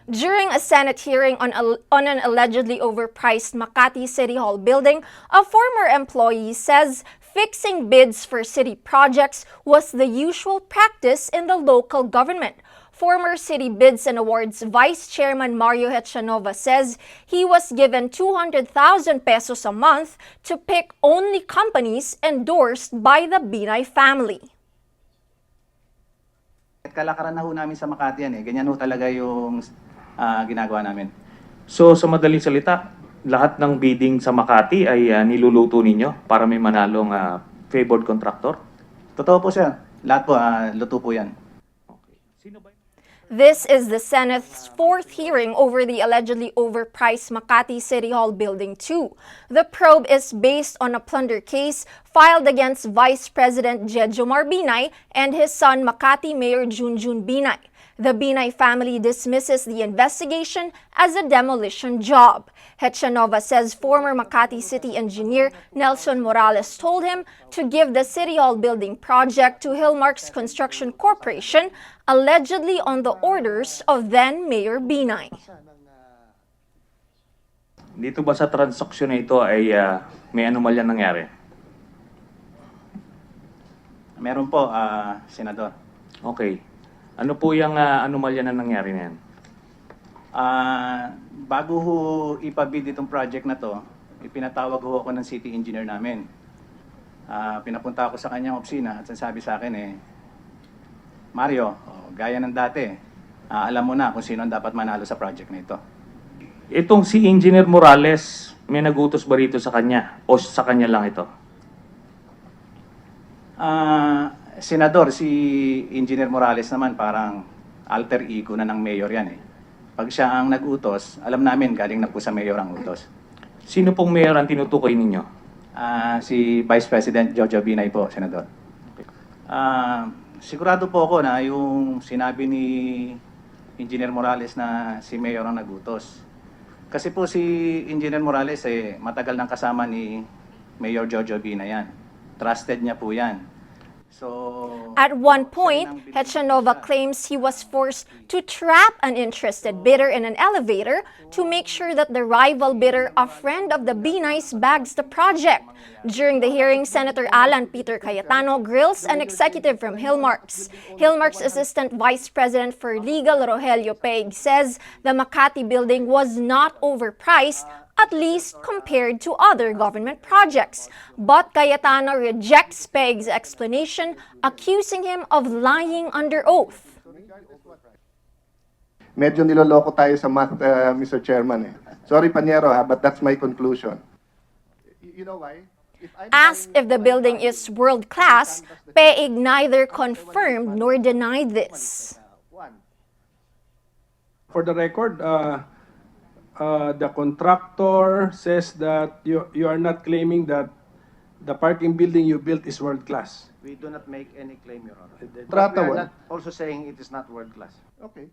During a Senate hearing on an allegedly overpriced Makati City Hall building, a former employee says fixing bids for city projects was the usual practice in the local government. Former City Bids and Awards Vice Chairman Mario Hechanova says he was given 200,000 pesos a month to pick only companies endorsed by the Binay family. Kalakaran na ho namin sa Makati yan eh. Ganyan ho talaga yung ginagawa namin. So sa madaling salita, lahat ng bidding sa Makati ay niluluto ninyo para may manalong favored contractor? Totoo po sir. Lahat po, luto po yan. Okay. Sino ba? This is the Senate's fourth hearing over the allegedly overpriced Makati City Hall Building 2. The probe is based on a plunder case filed against Vice President Jejomar Binay and his son Makati Mayor Junjun Binay. The Binay family dismisses the investigation as a demolition job. Hechanova says former Makati City engineer Nelson Morales told him to give the City Hall building project to Hillmarks Construction Corporation, allegedly on the orders of then Mayor Binay. Dito ba sa transaksyon na ito ay may anomalya nangyari? Meron po, Senador. Okay. Ano po yung anomalya na nangyari na yan? Bago ho ipabid itong project na to, ipinatawag ho ako ng city engineer namin. Pinapunta ako sa kanyang opisina at sabi sa akin Mario, gaya ng dati, alam mo na kung sino ang dapat manalo sa project na ito. Itong si Engineer Morales, may nagutos ba rito sa kanya? O sa kanya lang ito? Senador, si Engineer Morales naman parang alter ego na ng mayor yan eh. Pag siya ang nag-utos, alam namin galing na po sa mayor ang utos. Sino pong mayor ang tinutukoy ninyo? Si Vice President Jojo Binay po, Senador. Sigurado po ako na yung sinabi ni Engineer Morales na si mayor ang nag-utos. Kasi po si Engineer Morales matagal nang kasama ni Mayor Jojo Binay yan. Trusted niya po yan. So, At one point, Hechanova claims he was forced to trap an interested bidder in an elevator to make sure that the rival bidder, a friend of the Binays, bags the project. During the hearing, Senator Alan Peter Cayetano grills an executive from Hillmarks. Hillmarks Assistant Vice President for Legal Rogelio Peig says the Makati building was not overpriced, at least compared to other government projects. But Cayetano rejects Peig's explanation, accusing him of lying under oath. Medyo niloloko tayo sa math, Mr. Chairman. Sorry, Panyero, but that's my conclusion. You know why? Asked if the building is world-class, Peig neither confirmed nor denied this. For the record, the contractor says that you are not claiming that the parking building you built is world class. We do not make any claim, Your Honor. Trata We are wala. not also saying it is not world class. Okay.